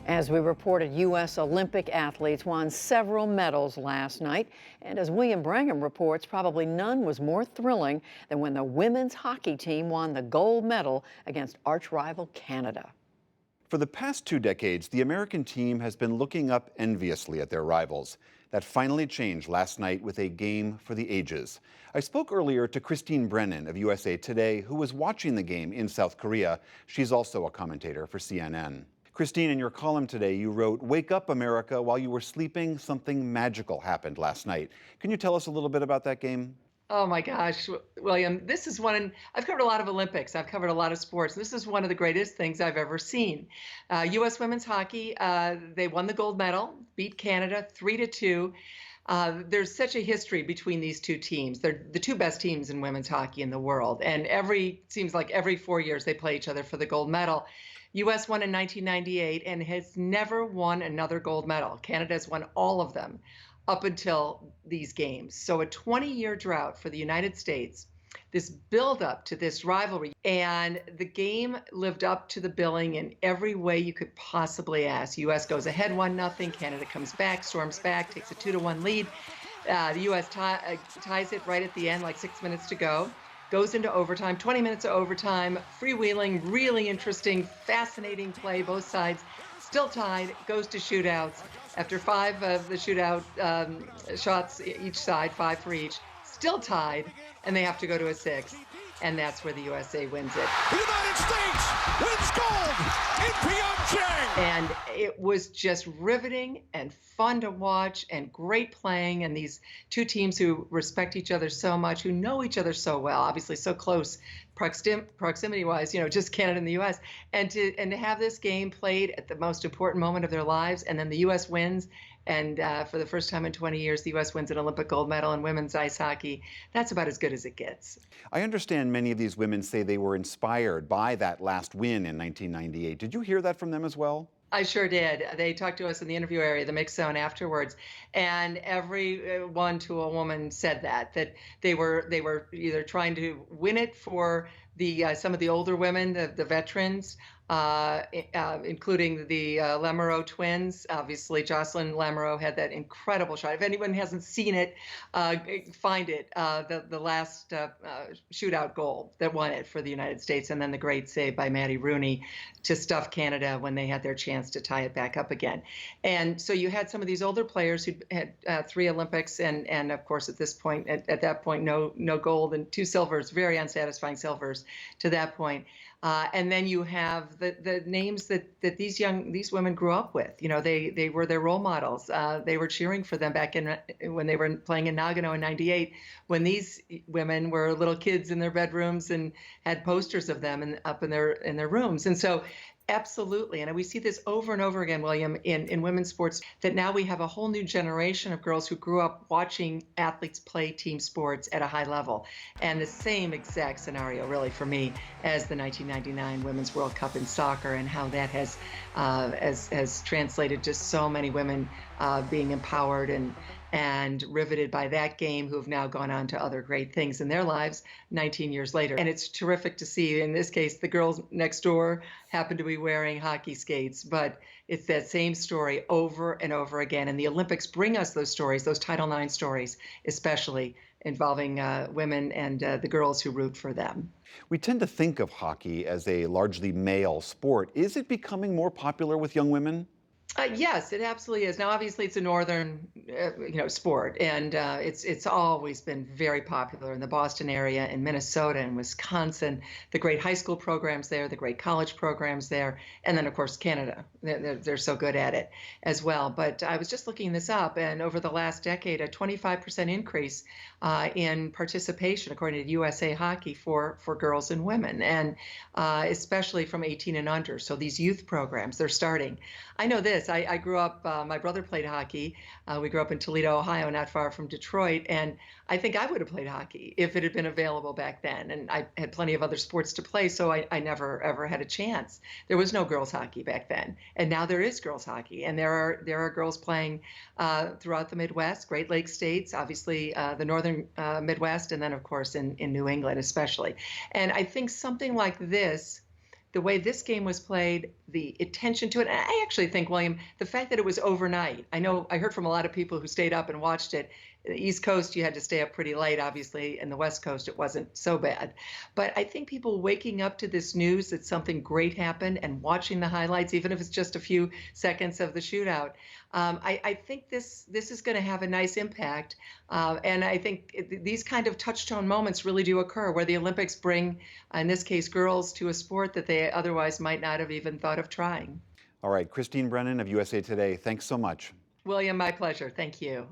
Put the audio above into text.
As we reported, U.S. Olympic athletes won several medals last night. And as William Brangham reports, probably none was more thrilling than when the women's hockey team won the gold medal against arch rival Canada. For the past 2 decades, the American team has been looking up enviously at their rivals. That finally changed last night with a game for the ages. I spoke earlier to Christine Brennan of USA Today, who was watching the game in South Korea. She's also a commentator for CNN. Christine, in your column today, you wrote, "Wake up, America. While you were sleeping, something magical happened last night." Can you tell us a little bit about that game? Oh my gosh, William, this is one, I've covered a lot of Olympics. I've covered a lot of sports. This is one of the greatest things I've ever seen. U.S. women's hockey, they won the gold medal, beat Canada 3-2. There's such a history between these two teams. They're the two best teams in women's hockey in the world. And seems like every 4 years they play each other for the gold medal. U.S. won in 1998 and has never won another gold medal. Canada has won all of them up until these games. So a 20-year drought for the United States, this build-up to this rivalry, and the game lived up to the billing in every way you could possibly ask. U.S. goes ahead 1-0, Canada comes back, storms back, takes a 2-1 lead. The U.S. ties it right at the end, like 6 minutes to go. Goes into overtime, 20 minutes of overtime, freewheeling, really interesting, fascinating play, both sides. Still tied, goes to shootouts. After 5 of the shootout shots each side, 5 for each, still tied, and they have to go to a 6th. And that's where the USA wins it. The United States wins gold in Pyeongchang! And it was just riveting and fun to watch and great playing. And these two teams who respect each other so much, who know each other so well, obviously so close proximity-wise, just Canada and the U.S. And to have this game played at the most important moment of their lives, and then the U.S. wins. And for the first time in 20 years, the U.S. wins an Olympic gold medal in women's ice hockey. That's about as good as it gets. I understand many of these women say they were inspired by that last win in 1998. Did you hear that from them as well? I sure did. They talked to us in the interview area, the mix zone afterwards, and every one to a woman said that they were either trying to win it for the some of the older women, the veterans, including the Lamoureux twins. Obviously, Jocelyn Lamoureux had that incredible shot. If anyone hasn't seen it, find it. The last shootout goal that won it for the United States, and then the great save by Maddie Rooney to stuff Canada when they had their chance to tie it back up again. And so you had some of these older players who had 3 Olympics, and of course at this point, at that point, no gold and 2 silvers, very unsatisfying silvers to that point. And then you have the names that these women grew up with. They were their role models. They were cheering for them back when they were playing in Nagano in '98, when these women were little kids in their bedrooms and had posters of them up in their rooms. And so absolutely. And we see this over and over again, William, in women's sports, that now we have a whole new generation of girls who grew up watching athletes play team sports at a high level. And the same exact scenario, really, for me, as the 1999 Women's World Cup in soccer, and how that has translated to so many women being empowered and riveted by that game, who have now gone on to other great things in their lives 19 years later. And it's terrific to see. In this case, the girls next door happen to be wearing hockey skates, but it's that same story over and over again. And the Olympics bring us those stories, those Title IX stories, especially involving women and the girls who root for them. We tend to think of hockey as a largely male sport. Is it becoming more popular with young women? Yes, it absolutely is. Now, obviously, it's a northern, sport, and it's always been very popular in the Boston area, in Minnesota and Wisconsin. The great high school programs there, the great college programs there, and then of course Canada. They're so good at it as well. But I was just looking this up, and over the last decade, a 25% increase in participation, according to USA Hockey, for girls and women, and especially from 18 and under. So these youth programs, they're starting. I know this. I grew up, my brother played hockey. We grew up in Toledo, Ohio, not far from Detroit. And I think I would have played hockey if it had been available back then. And I had plenty of other sports to play, so I never, ever had a chance. There was no girls hockey back then. And now there is girls hockey. And there are girls playing throughout the Midwest, Great Lakes states, obviously the northern Midwest, and then, of course, in New England especially. And I think something like this, the way this game was played, the attention to it. And I actually think, William, the fact that it was overnight. I know I heard from a lot of people who stayed up and watched it. The East Coast, you had to stay up pretty late, obviously, and the West Coast, it wasn't so bad. But I think people waking up to this news that something great happened and watching the highlights, even if it's just a few seconds of the shootout, I think this is going to have a nice impact. And I think these kind of touchstone moments really do occur where the Olympics bring, in this case, girls to a sport that they otherwise might not have even thought of trying. All right, Christine Brennan of USA Today, thanks so much. William, my pleasure. Thank you.